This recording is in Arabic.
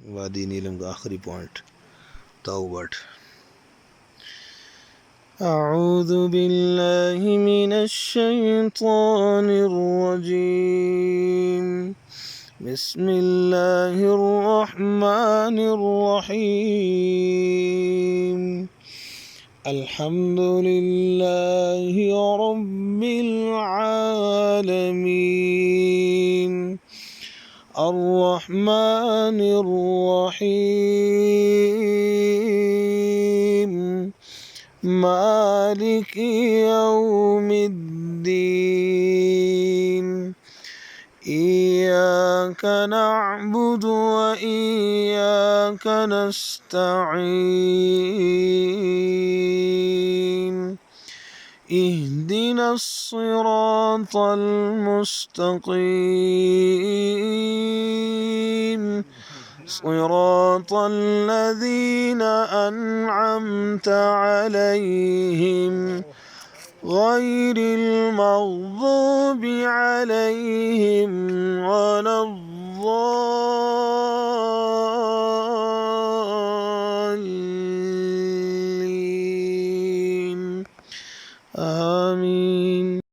वादी नीलम का आखिरी पॉइंट तौबत। أعوذ بالله من الشيطان الرجيم بسم الله الرحمن الرحيم الحمد لله رب العالمين الرحمن الرحيم مالك يوم الدين إياك نعبد وإياك نستعين اهدنا الصراط المستقيم صراط الذين أنعمت عليهم غير المغضوب عليهم ولا الضالين